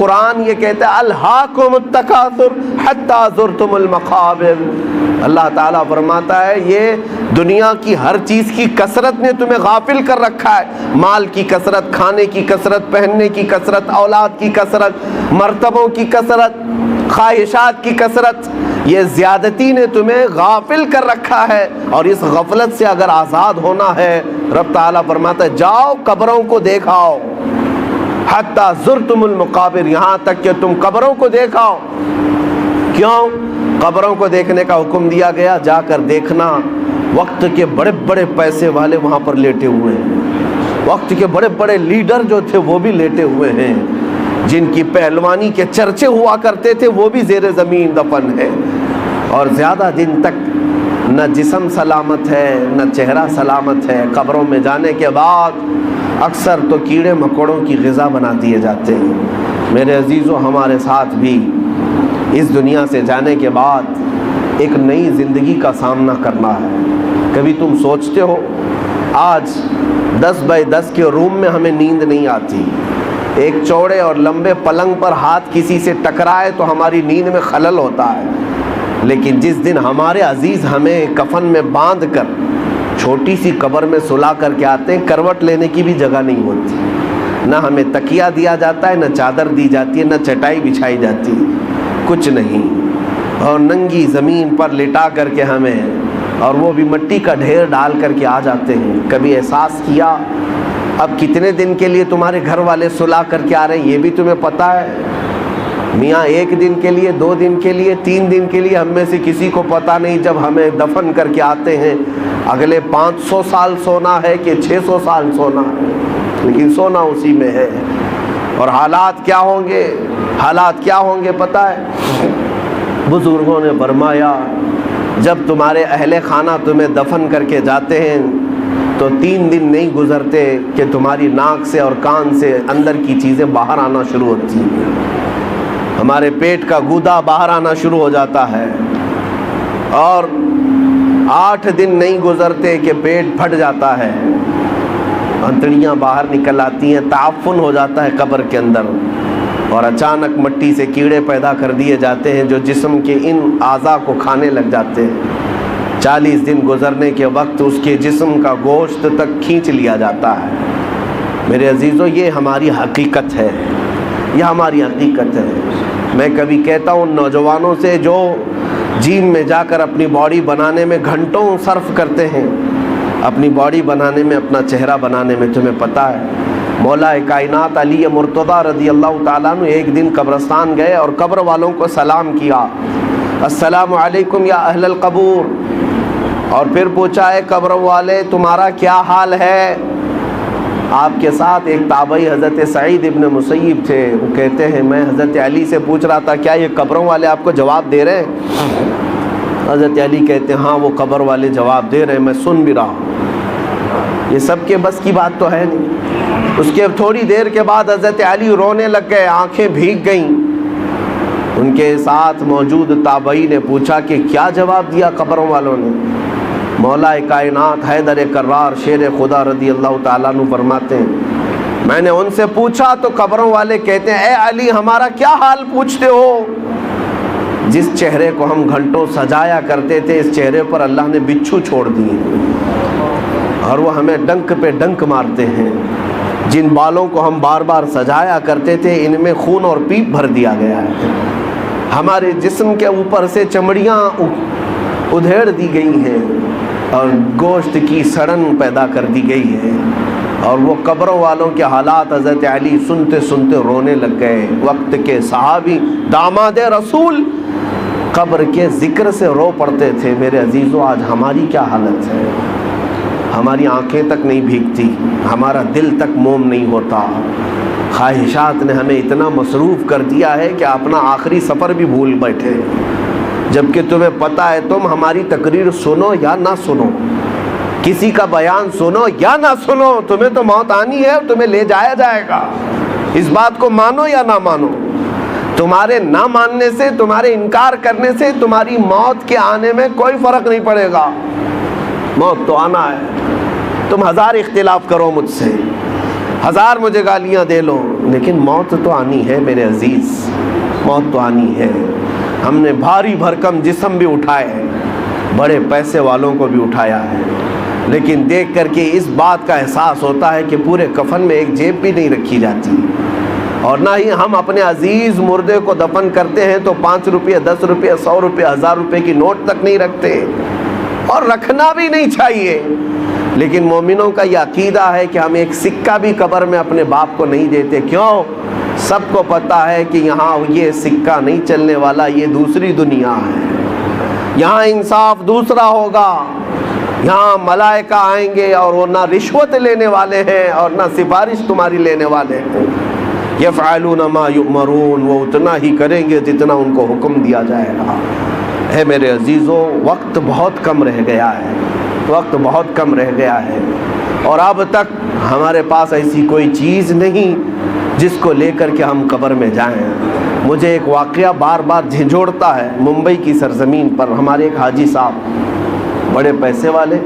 قرآن یہ کہتا ہے الہاکم التکاثر حتی زرتم المقابر۔ اللہ تعالیٰ فرماتا ہے یہ دنیا کی ہر چیز کی کثرت نے تمہیں غافل کر رکھا ہے، مال کی کثرت، کھانے کی کثرت، پہننے کی کثرت، اولاد کی کثرت، مرتبوں کی کثرت، خواہشات کی کثرت، یہ زیادتی نے تمہیں غافل کر رکھا ہے، اور اس غفلت سے اگر آزاد ہونا ہے رب تعالیٰ فرماتا ہے جاؤ قبروں کو دیکھاؤ، حتی زرتم المقابر، یہاں تک کہ تم قبروں کو دیکھاؤ۔ کیوں قبروں کو دیکھنے کا حکم دیا گیا؟ جا کر دیکھنا وقت کے بڑے بڑے پیسے والے وہاں پر لیٹے ہوئے ہیں، وقت کے بڑے بڑے لیڈر جو تھے وہ بھی لیٹے ہوئے ہیں، جن کی پہلوانی کے چرچے ہوا کرتے تھے وہ بھی زیر زمین دفن ہے، اور زیادہ دن تک نہ جسم سلامت ہے نہ چہرہ سلامت ہے۔ قبروں میں جانے کے بعد اکثر تو کیڑے مکوڑوں کی غذا بنا دیے جاتے ہیں۔ میرے عزیزو، ہمارے ساتھ بھی اس دنیا سے جانے کے بعد ایک نئی زندگی کا سامنا کرنا ہے۔ کبھی تم سوچتے ہو آج 10x10 کے روم میں ہمیں نیند نہیں آتی، ایک چوڑے اور لمبے پلنگ پر ہاتھ کسی سے ٹکرائے تو ہماری نیند میں خلل ہوتا ہے، لیکن جس دن ہمارے عزیز ہمیں کفن میں باندھ کر چھوٹی سی قبر میں سلا کر کے آتے ہیں، کروٹ لینے کی بھی جگہ نہیں ہوتی، نہ ہمیں تکیہ دیا جاتا ہے، نہ چادر دی جاتی ہے، نہ چٹائی بچھائی جاتی ہے، کچھ نہیں، اور ننگی زمین پر لٹا کر کے ہمیں، اور وہ بھی مٹی کا ڈھیر ڈال کر کے آ جاتے ہیں۔ کبھی احساس کیا اب کتنے دن کے لیے تمہارے گھر والے سلا کر کے آ رہے ہیں یہ بھی تمہیں پتہ ہے؟ میاں 1 دن کے لیے، 2 دن کے لیے، 3 دن کے لیے ہم میں سے کسی کو پتہ نہیں جب ہمیں دفن کر کے آتے ہیں اگلے 500 سال سونا ہے کہ 600 سال سونا ہے، لیکن سونا اسی میں ہے۔ اور حالات کیا ہوں گے، حالات کیا ہوں گے پتہ ہے؟ بزرگوں نے فرمایا جب تمہارے اہل خانہ تمہیں دفن کر کے جاتے ہیں تو 3 دن نہیں گزرتے کہ تمہاری ناک سے اور کان سے اندر کی چیزیں باہر آنا شروع ہوتی ہیں، ہمارے پیٹ کا گودا باہر آنا شروع ہو جاتا ہے، اور 8 دن نہیں گزرتے کہ پیٹ پھٹ جاتا ہے، انتڑیاں باہر نکل آتی ہیں، تعفن ہو جاتا ہے قبر کے اندر، اور اچانک مٹی سے کیڑے پیدا کر دیے جاتے ہیں جو جسم کے ان اعضاء کو کھانے لگ جاتے ہیں۔ 40 دن گزرنے کے وقت اس کے جسم کا گوشت تک کھینچ لیا جاتا ہے۔ میرے عزیزو، یہ ہماری حقیقت ہے، یہ ہماری حقیقت ہے۔ میں کبھی کہتا ہوں نوجوانوں سے جو جیم میں جا کر اپنی باڈی بنانے میں گھنٹوں صرف کرتے ہیں، اپنی باڈی بنانے میں، اپنا چہرہ بنانے میں، تمہیں پتہ ہے مولا کائنات علی مرتضیٰ رضی اللہ تعالیٰ عنہ ایک دن قبرستان گئے اور قبر والوں کو سلام کیا، السلام علیکم یا اہل القبور، اور پھر پوچھا ہے قبر والے تمہارا کیا حال ہے؟ آپ کے ساتھ ایک تابعی حضرت سعید ابن مسیب تھے، وہ کہتے ہیں میں حضرت علی سے پوچھ رہا تھا کیا یہ قبروں والے آپ کو جواب دے رہے ہیں؟ حضرت علی کہتے ہیں ہاں وہ قبر والے جواب دے رہے ہیں، میں سن بھی رہا ہوں۔ یہ سب کے بس کی بات تو ہے نہیں۔ اس کے تھوڑی دیر کے بعد حضرت علی رونے لگ گئے، آنکھیں بھیگ گئیں۔ ان کے ساتھ موجود تابعی نے پوچھا کہ کیا جواب دیا قبروں والوں نے؟ مولا کائنات حیدر کرار شیر خدا رضی اللہ تعالیٰ عنہ فرماتے ہیں میں نے ان سے پوچھا تو قبروں والے کہتے ہیں اے علی ہمارا کیا حال پوچھتے ہو؟ جس چہرے کو ہم گھنٹوں سجایا کرتے تھے اس چہرے پر اللہ نے بچھو چھوڑ دیے اور وہ ہمیں ڈنک پہ ڈنک مارتے ہیں۔ جن بالوں کو ہم بار بار سجایا کرتے تھے ان میں خون اور پیپ بھر دیا گیا ہے۔ ہمارے جسم کے اوپر سے چمڑیاں ادھیڑ دی گئی ہیں اور گوشت کی سڑن پیدا کر دی گئی ہے، اور وہ قبروں والوں کے حالات حضرت علی سنتے سنتے رونے لگ گئے۔ وقت کے صحابی داماد رسول قبر کے ذکر سے رو پڑتے تھے۔ میرے عزیزو، آج ہماری کیا حالت ہے؟ ہماری آنکھیں تک نہیں بھیگتی، ہمارا دل تک موم نہیں ہوتا، خواہشات نے ہمیں اتنا مصروف کر دیا ہے کہ اپنا آخری سفر بھی بھول بیٹھے، جبکہ تمہیں پتہ ہے تم ہماری تقریر سنو یا نہ سنو، کسی کا بیان سنو یا نہ سنو، تمہیں تو موت آنی ہے اور تمہیں لے جایا جائے گا۔ اس بات کو مانو یا نہ مانو، تمہارے نہ ماننے سے، تمہارے انکار کرنے سے تمہاری موت کے آنے میں کوئی فرق نہیں پڑے گا۔ موت تو آنا ہے، تم ہزار اختلاف کرو مجھ سے، 1000 مجھے گالیاں دے لو، لیکن موت تو آنی ہے میرے عزیز، موت تو آنی ہے۔ ہم نے بھاری بھرکم جسم بھی اٹھائے ہیں، بڑے پیسے والوں کو بھی اٹھایا ہے، لیکن دیکھ کر کے اس بات کا احساس ہوتا ہے کہ پورے کفن میں ایک جیب بھی نہیں رکھی جاتی، اور نہ ہی ہم اپنے عزیز مردے کو دفن کرتے ہیں تو 5 روپے 10 روپے 100 روپے 1000 روپے کی نوٹ تک نہیں رکھتے، اور رکھنا بھی نہیں چاہیے۔ لیکن مومنوں کا یہ عقیدہ ہے کہ ہم ایک سکہ بھی قبر میں اپنے باپ کو نہیں دیتے۔ کیوں؟ سب کو پتہ ہے کہ یہاں یہ سکہ نہیں چلنے والا، یہ دوسری دنیا ہے، یہاں انصاف دوسرا ہوگا، یہاں ملائکہ آئیں گے اور وہ نہ رشوت لینے والے ہیں اور نہ سفارش تمہاری لینے والے ہیں۔ یفعلون ما یؤمرون، وہ اتنا ہی کریں گے جتنا ان کو حکم دیا جائے گا۔ اے میرے عزیزوں، وقت بہت کم رہ گیا ہے، وقت بہت کم رہ گیا ہے، اور اب تک ہمارے پاس ایسی کوئی چیز نہیں جس کو لے کر کے ہم قبر میں جائیں۔ مجھے ایک واقعہ بار بار جھنجھوڑتا ہے۔ ممبئی کی سرزمین پر ہمارے ایک حاجی صاحب، بڑے پیسے والے،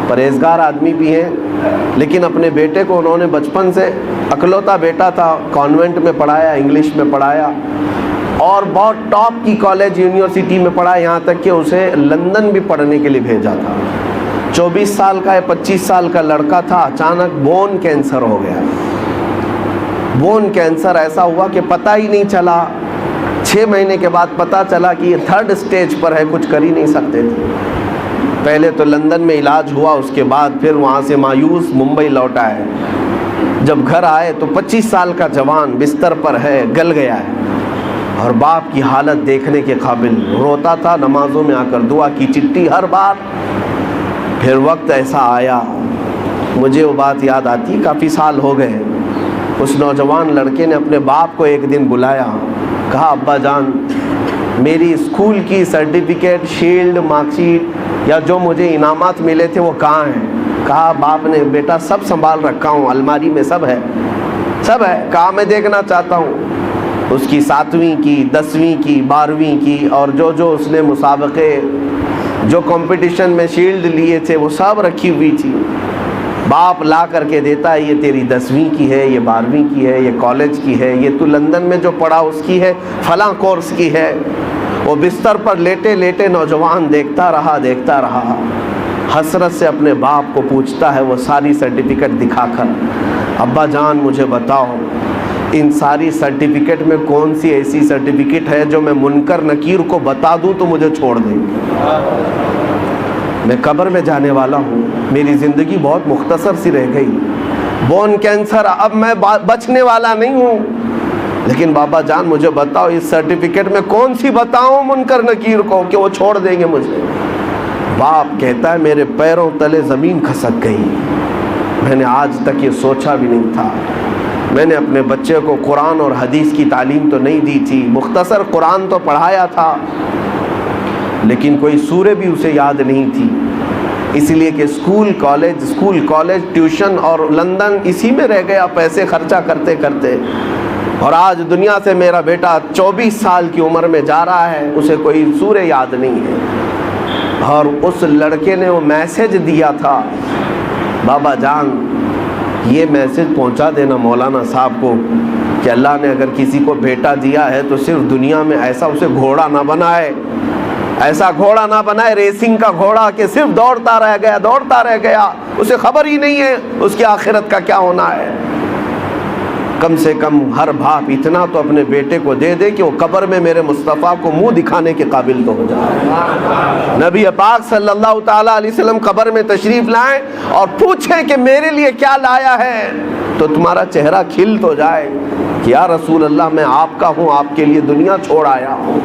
پرہیزگار آدمی بھی ہیں، لیکن اپنے بیٹے کو انہوں نے بچپن سے، اکلوتا بیٹا تھا، کانوینٹ میں پڑھایا، انگلش میں پڑھایا، اور بہت ٹاپ کی کالج یونیورسٹی میں پڑھا، یہاں تک کہ اسے لندن بھی پڑھنے کے لیے بھیجا تھا۔ 24 سال کا یا 25 سال کا لڑکا تھا، اچانک بون کینسر ہو گیا۔ بون کینسر ایسا ہوا کہ پتہ ہی نہیں چلا، 6 مہینے کے بعد پتہ چلا کہ یہ 3rd سٹیج پر ہے، کچھ کر ہی نہیں سکتے تھے۔ پہلے تو لندن میں علاج ہوا، اس کے بعد پھر وہاں سے مایوس ممبئی لوٹ آئے۔ جب گھر آئے تو 25 سال کا جوان بستر پر ہے، گل گیا ہے، اور باپ کی حالت دیکھنے کے قابل، روتا تھا، نمازوں میں آ کر دعا کی چٹھی ہر بار۔ پھر وقت ایسا آیا، مجھے وہ بات یاد آتی، کافی سال ہو گئے، اس نوجوان لڑکے نے اپنے باپ کو ایک دن بلایا، کہا ابا جان میری اسکول کی سرٹیفکیٹ، شیلڈ، مارک شیٹ یا جو مجھے انعامات ملے تھے وہ کہاں ہیں؟ کہا باپ نے، بیٹا سب سنبھال رکھا ہوں، الماری میں سب ہے، سب ہے۔ کہا میں دیکھنا چاہتا ہوں۔ اس کی 7ویں کی، 10ویں کی، 12ویں کی، اور جو اس نے مسابقے، جو کمپٹیشن میں شیلڈ لیے تھے وہ سب رکھی ہوئی تھی۔ باپ لا کر کے دیتا ہے، یہ تیری 10ویں کی ہے، یہ 12ویں کی ہے، یہ کالج کی ہے، یہ تو لندن میں جو پڑھا اس کی ہے، فلاں کورس کی ہے۔ وہ بستر پر لیٹے لیٹے نوجوان دیکھتا رہا، حسرت سے اپنے باپ کو پوچھتا ہے وہ ساری سرٹیفکیٹ دکھا کر، ابا جان مجھے بتاؤ ان ساری سرٹیفکیٹ میں کون سی ایسی سرٹیفکیٹ ہے جو میں منکر نکیر کو بتا دوں تو مجھے چھوڑ دیں گے؟ میں قبر میں جانے والا ہوں، میری زندگی بہت مختصر سی رہ گئی، بون کینسر، اب میں بچنے والا نہیں ہوں، لیکن بابا جان مجھے بتاؤ اس سرٹیفکیٹ میں کون سی بتاؤں منکر نکیر کو کہ وہ چھوڑ دیں گے مجھے؟ باپ کہتا ہے میرے پیروں تلے زمین کھسک گئی، میں نے آج تک یہ سوچا بھی نہیں تھا۔ میں نے اپنے بچے کو قرآن اور حدیث کی تعلیم تو نہیں دی تھی، مختصر قرآن تو پڑھایا تھا، لیکن کوئی سورہ بھی اسے یاد نہیں تھی، اس لیے کہ اسکول کالج ٹیوشن اور لندن اسی میں رہ گیا، پیسے خرچہ کرتے کرتے۔ اور آج دنیا سے میرا بیٹا 24 سال کی عمر میں جا رہا ہے، اسے کوئی سورہ یاد نہیں ہے۔ اور اس لڑکے نے وہ میسج دیا تھا، بابا جان یہ میسج پہنچا دینا مولانا صاحب کو کہ اللہ نے اگر کسی کو بیٹا دیا ہے تو صرف دنیا میں ایسا اسے گھوڑا نہ بنائے، ایسا گھوڑا نہ بنائے ریسنگ کا گھوڑا کہ صرف دوڑتا رہ گیا، اسے خبر ہی نہیں ہے اس کی آخرت کا کیا ہونا ہے۔ کم سے کم ہر باپ اتنا تو اپنے بیٹے کو دے دے کہ وہ قبر میں میرے مصطفیٰ کو منہ دکھانے کے قابل تو ہو جائے۔ نبی پاک صلی اللہ تعالیٰ علیہ وسلم قبر میں تشریف لائیں اور پوچھیں کہ میرے لیے کیا لایا ہے، تو تمہارا چہرہ کھل تو جائے کہ یا رسول اللہ میں آپ کا ہوں، آپ کے لیے دنیا چھوڑ آیا ہوں۔